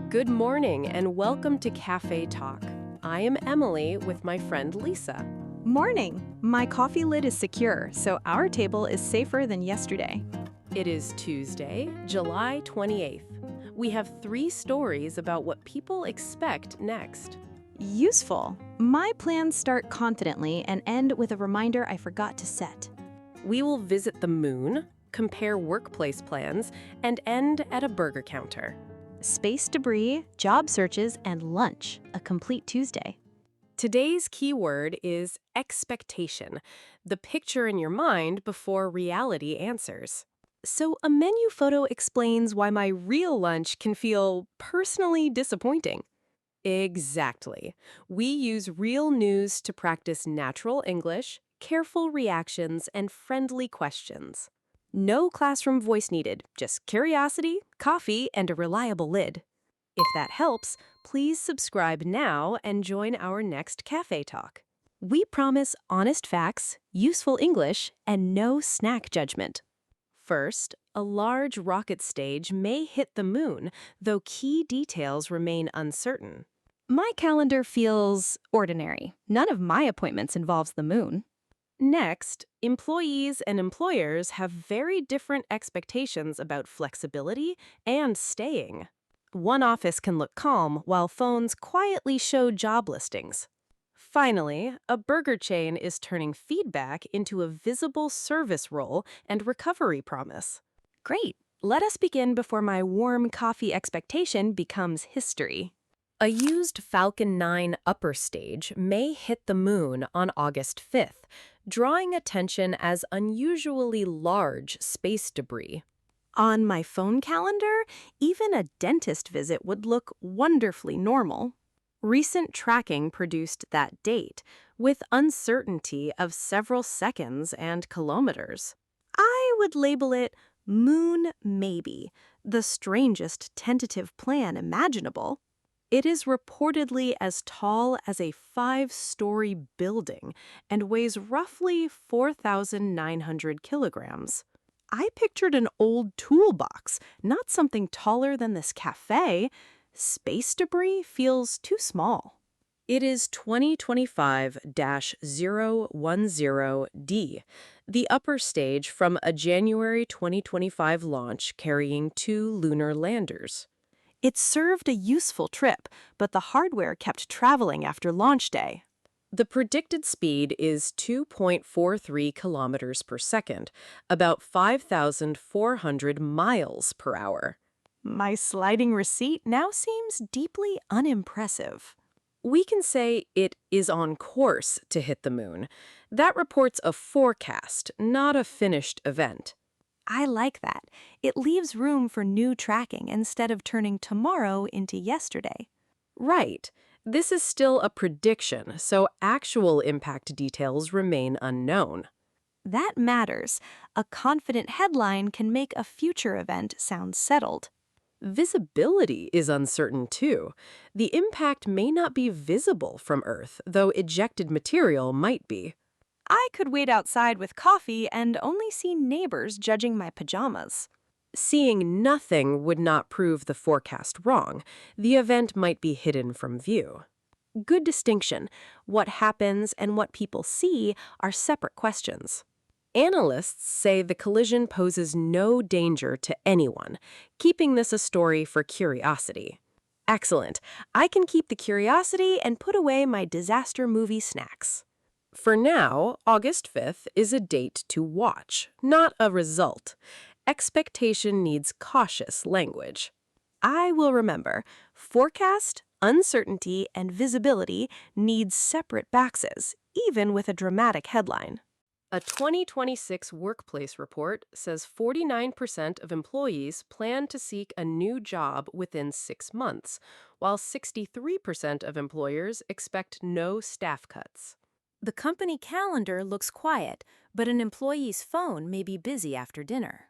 Good morning and welcome to Cafe Talk. I am Emily with my friend Lisa. Morning! My coffee lid is secure, so our table is safer than yesterday. It is Tuesday, July 28th. We have 3 stories about what people expect next. Useful. My plans start confidently and end with a reminder I forgot to set. We will visit the moon, compare workplace plans, and end at a burger counter. Space debris, job searches, and lunch. A complete Tuesday. Today's keyword is expectation, the picture in your mind before reality answers. So a menu photo explains why my real lunch can feel personally disappointing. Exactly. We use real news to practice natural English, careful reactions, and friendly questions. No classroom voice needed, just curiosity, coffee, and a reliable lid. If that helps, please subscribe now and join our next Cafe Talk. We promise honest facts, useful English, and no snack judgment. First, a large rocket stage may hit the moon, though key details remain uncertain. My calendar feels ordinary. None of my appointments involves the moon. Next, employees and employers have very different expectations about flexibility and staying. One office can look calm while phones quietly show job listings. Finally, a burger chain is turning feedback into a visible service role and recovery promise. Great. Let us begin before my warm coffee expectation becomes history. A used Falcon 9 upper stage may hit the moon on August 5th, drawing attention as unusually large space debris. On my phone calendar, even a dentist visit would look wonderfully normal. Recent tracking produced that date, with uncertainty of several seconds and kilometers. I would label it Moon Maybe, the strangest tentative plan imaginable. It is reportedly as tall as a 5-story building and weighs roughly 4,900 kilograms. I pictured an old toolbox, not something taller than this cafe. Space debris feels too small. It is 2025-010D, the upper stage from a January 2025 launch carrying 2 lunar landers. It served a useful trip, but the hardware kept traveling after launch day. The predicted speed is 2.43 kilometers per second, about 5,400 miles per hour. My sliding receipt now seems deeply unimpressive. We can say it is on course to hit the moon. That reports a forecast, not a finished event. I like that. It leaves room for new tracking instead of turning tomorrow into yesterday. Right. This is still a prediction, so actual impact details remain unknown. That matters. A confident headline can make a future event sound settled. Visibility is uncertain too. The impact may not be visible from Earth, though ejected material might be. I could wait outside with coffee and only see neighbors judging my pajamas. Seeing nothing would not prove the forecast wrong. The event might be hidden from view. Good distinction. What happens and what people see are separate questions. Analysts say the collision poses no danger to anyone, keeping this a story for curiosity. Excellent. I can keep the curiosity and put away my disaster movie snacks. For now, August 5th is a date to watch, not a result. Expectation needs cautious language. I will remember. Forecast, uncertainty, and visibility need separate boxes, even with a dramatic headline. A 2026 workplace report says 49% of employees plan to seek a new job within 6 months, while 63% of employers expect no staff cuts. The company calendar looks quiet, but an employee's phone may be busy after dinner.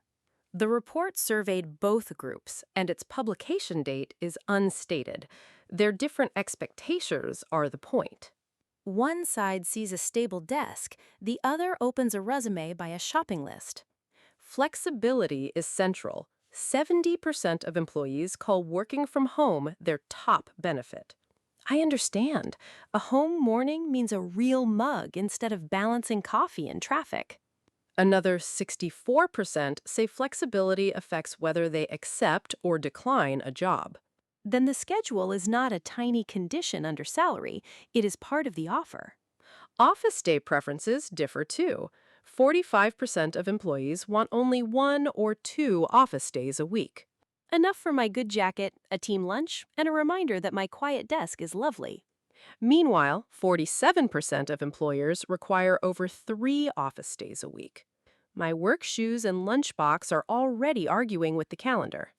The report surveyed both groups, and its publication date is unstated. Their different expectations are the point. One side sees a stable desk, the other opens a resume by a shopping list. Flexibility is central. 70% of employees call working from home their top benefit. I understand. A home morning means a real mug instead of balancing coffee in traffic. Another 64% say flexibility affects whether they accept or decline a job. Then the schedule is not a tiny condition under salary, it is part of the offer. Office day preferences differ too. 45% of employees want only 1 or 2 office days a week. Enough for my good jacket, a team lunch, and a reminder that my quiet desk is lovely. Meanwhile, 47% of employers require over 3 office days a week. My work shoes and lunchbox are already arguing with the calendar.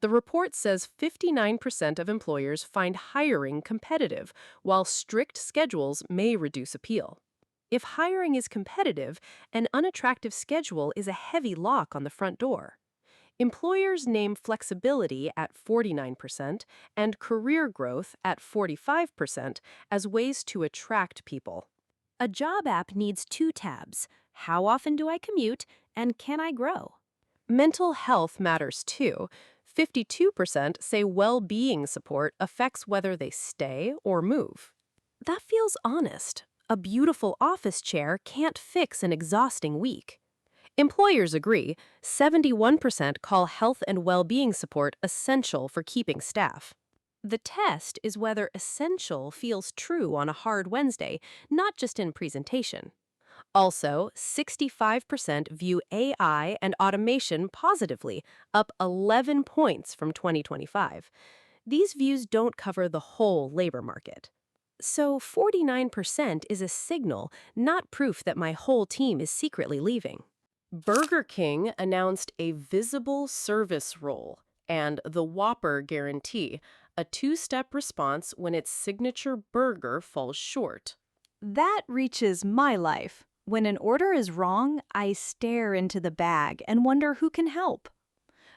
The report says 59% of employers find hiring competitive, while strict schedules may reduce appeal. If hiring is competitive, an unattractive schedule is a heavy lock on the front door. Employers name flexibility at 49% and career growth at 45% as ways to attract people. A job app needs 2 tabs. How often do I commute, and can I grow? Mental health matters too. 52% say well-being support affects whether they stay or move. That feels honest. A beautiful office chair can't fix an exhausting week. Employers agree. 71% call health and well-being support essential for keeping staff. The test is whether essential feels true on a hard Wednesday, not just in presentation. Also, 65% view AI and automation positively, up 11 points from 2025. These views don't cover the whole labor market. So 49% is a signal, not proof that my whole team is secretly leaving. Burger King announced a visible service role and the Whopper Guarantee, a 2-step response when its signature burger falls short. That reaches my life. When an order is wrong, I stare into the bag and wonder who can help.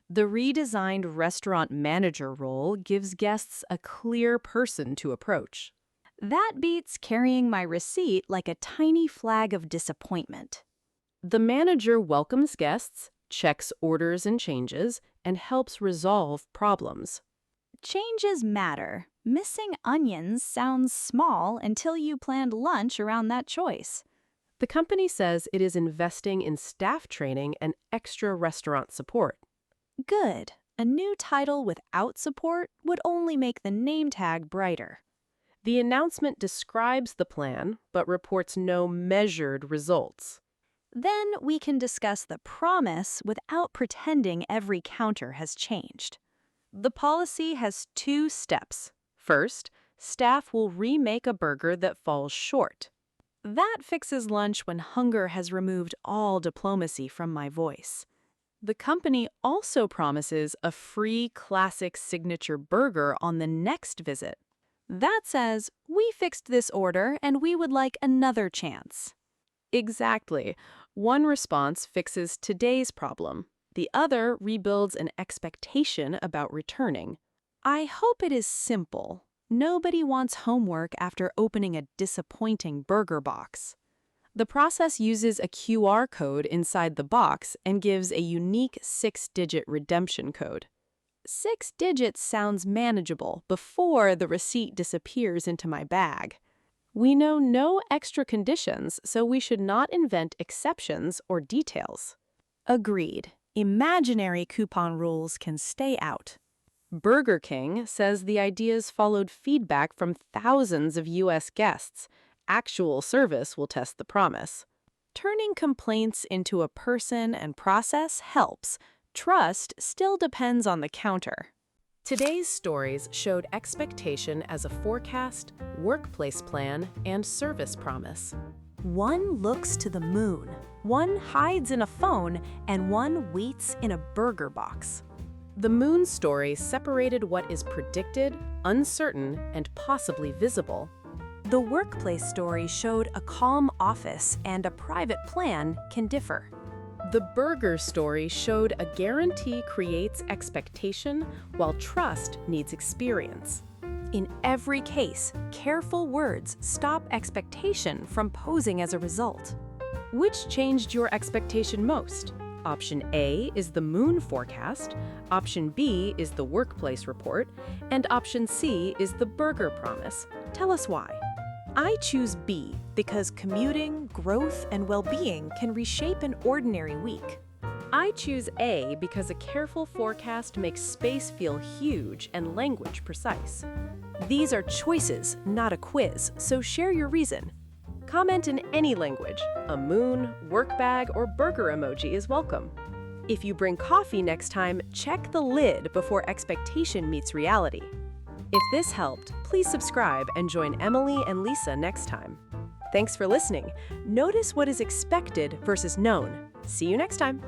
The redesigned restaurant manager role gives guests a clear person to approach. That beats carrying my receipt like a tiny flag of disappointment. The manager welcomes guests, checks orders and changes, and helps resolve problems. Changes matter. Missing onions sounds small until you planned lunch around that choice. The company says it is investing in staff training and extra restaurant support. Good. A new title without support would only make the name tag brighter. The announcement describes the plan, but reports no measured results. Then we can discuss the promise without pretending every counter has changed. The policy has 2 steps. First, staff will remake a burger that falls short. That fixes lunch when hunger has removed all diplomacy from my voice. The company also promises a free classic signature burger on the next visit. That says, we fixed this order and we would like another chance. Exactly. One response fixes today's problem. The other rebuilds an expectation about returning. I hope it is simple. Nobody wants homework after opening a disappointing burger box. The process uses a QR code inside the box and gives a unique 6-digit redemption code. 6 digits sounds manageable before the receipt disappears into my bag. We know no extra conditions, so we should not invent exceptions or details. Agreed. Imaginary coupon rules can stay out. Burger King says the ideas followed feedback from thousands of U.S. guests. Actual service will test the promise. Turning complaints into a person and process helps. Trust still depends on the counter. Today's stories showed expectation as a forecast, workplace plan, and service promise. One looks to the moon, one hides in a phone, and one waits in a burger box. The moon story separated what is predicted, uncertain, and possibly visible. The workplace story showed a calm office and a private plan can differ. The burger story showed a guarantee creates expectation, while trust needs experience. In every case, careful words stop expectation from posing as a result. Which changed your expectation most? Option A is the moon forecast, Option B is the workplace report, and Option C is the burger promise. Tell us why. I choose B because commuting, growth, and well-being can reshape an ordinary week. I choose A because a careful forecast makes space feel huge and language precise. These are choices, not a quiz, so share your reason. Comment in any language. A moon, work bag, or burger emoji is welcome. If you bring coffee next time, check the lid before expectation meets reality. If this helped, please subscribe and join Emily and Lisa next time. Thanks for listening. Notice what is expected versus known. See you next time.